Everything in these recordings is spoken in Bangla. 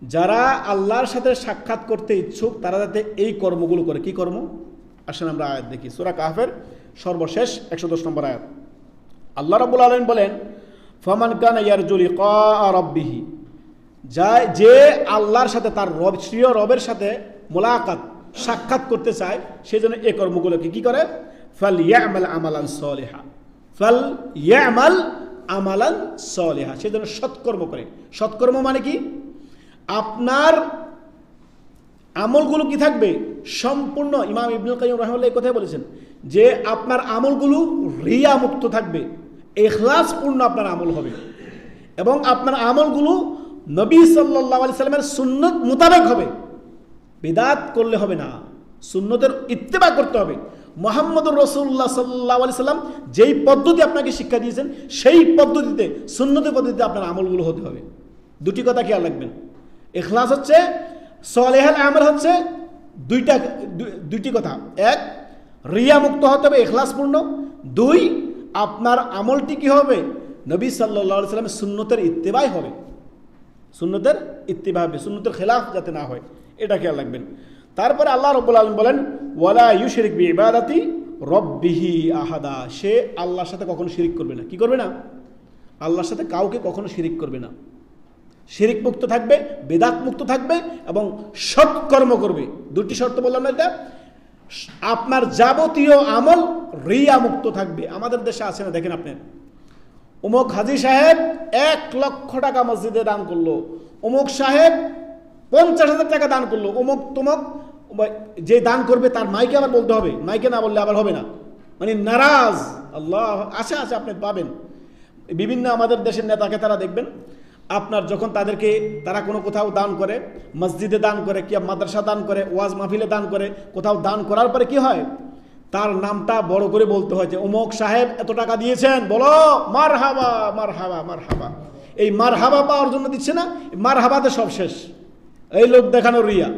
যারা আল্লাহর সাথে সাক্ষাৎ করতে ইচ্ছুক তারা যাতে এই কর্মগুলো করে। কি কর্ম? আসেন আমরা আয়াত দেখি। সূরা কাহফের সর্বশেষ 110 নম্বর আয়াত। আল্লাহ রাব্বুল আলামিন বলেন, ফামান কানা ইয়ারজু লিকা রাব্বিহি, যে আল্লাহর সাথে তার রব, প্রিয় রবের সাথে মোলাকাত, সাক্ষাৎ করতে চায়, সেজন্য এই কর্মগুলোকে কি করে? ফালইয়ামাল আমালান সলিহা, ফালইয়ামাল আমালান সলিহা, সেজন্য সৎকর্ম করে। সৎকর্ম মানে কি? আপনার আমলগুলো কি থাকবে? সম্পূর্ণ। ইমাম ইবনুল কাইয়্যিম রাহিমাহুল্লাহ এই কথাই বলেছেন যে আপনার আমলগুলো রিয়া মুক্ত থাকবে, ইখলাস পূর্ণ আপনার আমল হবে, এবং আপনার আমলগুলো নবী সাল্লাল্লাহু আলাইহি সাল্লামের সুন্নত মোতাবেক হবে। বিদআত করলে হবে না, সুন্নতের ইত্তেবা করতে হবে। মুহাম্মদুর রাসূলুল্লাহ সাল্লাল্লাহু আলাইহি সাল্লাম যেই পদ্ধতি আপনাকে শিক্ষা দিয়েছেন সেই পদ্ধতিতে, সুন্নতের পদ্ধতিতে আপনার আমলগুলো হতে হবে। দুটি কথা খেয়াল রাখবেন। ইখলাস হচ্ছে, সলিহাল আমল হচ্ছে দুইটি কথা। এক, রিয়া মুক্ত হতে হবে, ইখলাস পূর্ণ। দুই, আপনার আমলটি কি হবে? নবী সাল্লাল্লাহু আলাইহি সাল্লামের সুন্নতের ইত্তেবাই হবে, সুন্নতের ইত্তেবা হবে, সুন্নতের খেলাফ যাতে না হয়, এটা খেয়াল রাখবেন। তারপরে আল্লাহ রাব্বুল আলামিন বলেন, ওয়ালা ইউশরিক বিইবাদাতি রাব্বিহি আহাদা, সে আল্লাহর সাথে কখনো শিরিক করবে না। কি করবে না? আল্লাহর সাথে কাউকে কখনো শিরিক করবে না। শিরিক মুক্ত থাকবে, বেদাত মুক্ত থাকবে, এবং সৎকর্ম করবে। দুটি শর্ত বললাম না এটা? আপনার যাবতীয় আমল রিয়া মুক্ত থাকবে। আমাদের দেশে আছে না, দেখেন আপনি, অমুক হাজী সাহেব 1 লক্ষ টাকা মসজিদে দান করলো, অমুক সাহেব 50,000 টাকা দান করলো, অমুক তমুক। যে দান করবে তার মাইকে আবার বলতে হবে, মাইকে না বললে আবার হবে না, মানে নারাজ। আল্লাহ, আছে আপনি পাবেন বিভিন্ন আমাদের দেশের নেতাকে, তারা দেখবেন আপনার যখন তারা কোনো কোথাও দান করে, মসজিদে দান করে, কি মাদ্রাসা দান করে, ওয়াজ মাহফিলে দান করে, কোথাও দান করার পরে কি হয়? তার নামটা বড় করে বলতে হয় যে অমুক সাহেব এত টাকা দিয়েছেন, বলো মারহাবা মারহাবা মারহাবা। এই মারহাবা পাওয়ার জন্য দিচ্ছে না, মারহাবাতে সব শেষ। এই লোক দেখানো রিয়া।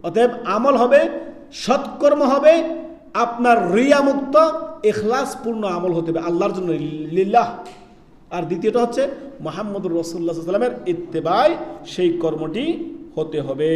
অতএব আমল হবে, সৎকর্ম হবে, আপনার রিয়া মুক্ত ইখলাস পূর্ণ আমল হতে হবে আল্লাহর জন্য, লিল্লাহ। আর দ্বিতীয়টা হচ্ছে মুহাম্মদুর রাসূলুল্লাহ সাল্লাল্লাহু আলাইহি ওয়াসাল্লামের ইত্তেবায় সেই কর্মটি হতে হবে।